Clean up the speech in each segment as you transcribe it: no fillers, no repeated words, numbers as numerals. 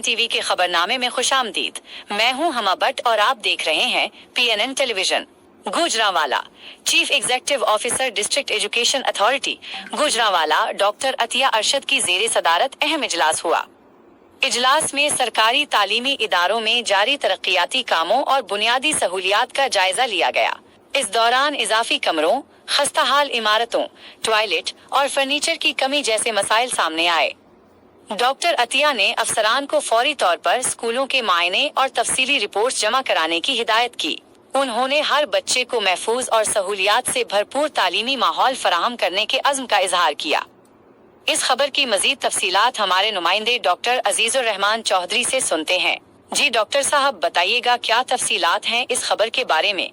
TV के खबरनामे में खुशामदीद। मैं हूं हमा बट और आप देख रहे हैं PNN television. Gujranwala chief executive officer district education authority Gujranwala doctor Atiya Arshad की जेर सदारत अहम इजलास हुआ। इजलास में सरकारी तालीमी इदारों में जारी तरक्याती कामों और बुनियादी सहूलियात का जायजा लिया गया। इस दौरान इजाफी कमरों, खस्ताहाल इमारतों, टॉयलेट और फर्नीचर की कमी जैसे मसाइल सामने आए। डॉक्टर अतिया ने अफसरान को फौरी तौर पर स्कूलों के मायने और तफसीली रिपोर्ट्स जमा कराने की हिदायत की। उन्होंने हर बच्चे को महफूज और सहूलियात से भरपूर तालीमी माहौल फराहम करने के अज़्म का इजहार किया। इस खबर की मजीद तफसीलात हमारे नुमाइंदे डॉक्टर अजीजुर रहमान चौधरी से सुनते हैं। जी डॉक्टर साहब, बताइएगा क्या तफसीलात हैं इस खबर के बारे में।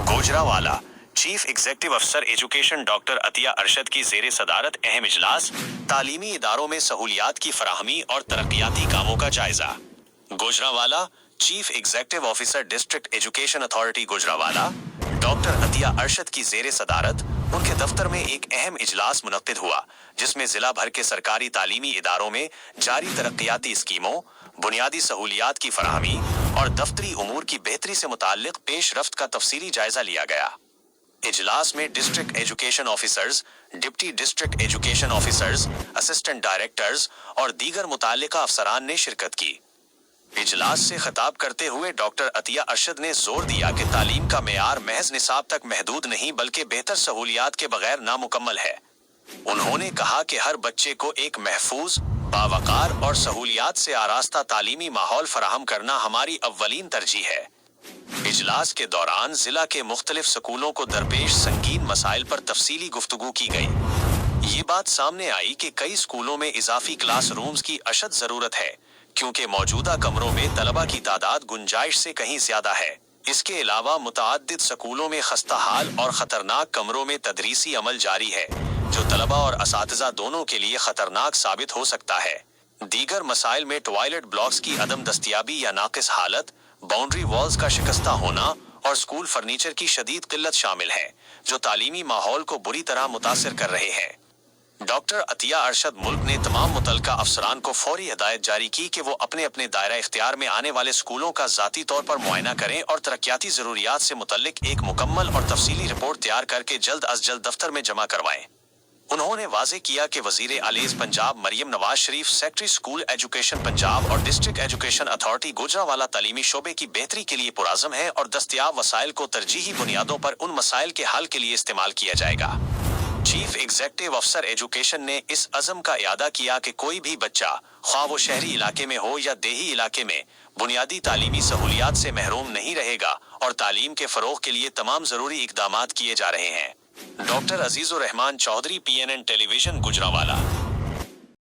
गुजरांवाला चीफ एग्जीक्यूटिव अफसर एजुकेशन डॉक्टर अतिया अरशद की जेर सदारत अहम इजलास, तालीमी इदारों में सहूलियात की फराहमी और तरक्याती कामों का जायजा। Gujranwala chief executive officer district education authority Gujranwala doctor Atiya Arshad की जेर सदारत उनके दफ्तर में एक अहम इजलास मुनक्किद हुआ, जिसमें जिला भर के सरकारी तालीमी इदारों में जारी तरक्याती स्कीमों, बुनियादी सहूलियात की फराहमी और दफ्तरी उमूर की बेहतरी से मुताल्लिक पेश रफ्त का तफसीली जायजा लिया गया। इजलास में district education officers, deputy district education officers, assistant directors और दीगर मुताल्लिका अफसरान ने शिरकत की। इजलास से खिताब करते हुए डॉक्टर अतिया अरशद ने जोर दिया कि तालीम का मेयार महज निसाब तक महदूद नहीं बल्कि बेहतर सहूलियात के बगैर नामुकम्मल है। उन्होंने कहा कि हर बच्चे को एक महफूज, बावकार और सहूलियात से आरास्ता तालीमी माहौल फराहम करना हमारी अव्वलीन तरजीह है। इजलास के दौरान जिला के मुख्तलिफ स्कूलों को दरपेश संगीन मसाइल पर तफसीली गुफ्तगू की गई। ये बात सामने आई कि कई स्कूलों में इजाफी क्लास रूम्स की अशद जरूरत है, क्योंकि मौजूदा कमरों में तलबा की तादाद गुंजाइश से कहीं ज्यादा है। इसके अलावा मुतअद्दिद स्कूलों में खस्ताहाल और खतरनाक कमरों में तदरीसी अमल जारी है, जो तलबा और असातिज़ा दोनों के लिए खतरनाक साबित हो सकता है। दीगर मसाइल में टॉयलेट ब्लॉक्स की अदम दस्तियाबी या नाकिस हालत, बाउंड्री वॉल्स का शिकस्ता होना और स्कूल फर्नीचर की शदीद किल्लत शामिल है, जो तालीमी माहौल को बुरी तरह मुतासिर कर रहे हैं। डॉक्टर अतिया अरशद मुल्क ने तमाम मुतल्लिका अफसरान को फौरी हिदायत जारी की कि वो अपने अपने दायरा इख्तियार में आने वाले स्कूलों का ज़ाती तौर पर मुआयना करें और तरक्याती ज़रूरियात से मुतल्लिक एक मुकम्मल और तफसीली रिपोर्ट तैयार करके जल्द अज जल्द दफ्तर में जमा करवाएं। उन्होंने वाज़े किया कि वज़ीर आलीज़ Punjab Maryam Nawaz Sharif, secretary school education Punjab और डिस्ट्रिक्ट एजुकेशन अथॉरिटी गुजरांवाला तालीमी शोबे की बेहतरी के लिए पुराज़म है और दस्तयाब वसाइल को तरजीही बुनियादों पर उन मसाइल के हल के लिए इस्तेमाल किया जाएगा। चीफ एग्जीक्यूटिव अफसर एजुकेशन ने इस अज़म का इयादा किया कि कोई भी बच्चा, ख्वाह वो शहरी इलाके में हो या देही इलाके में, बुनियादी तालीमी सहूलियात से महरूम नहीं रहेगा और तालीम के फ़रोग़ के लिए तमाम ज़रूरी इक़दामात किए जा रहे हैं। Doctor Azizur Rahman Chaudhry, PNN television, Gujranwala.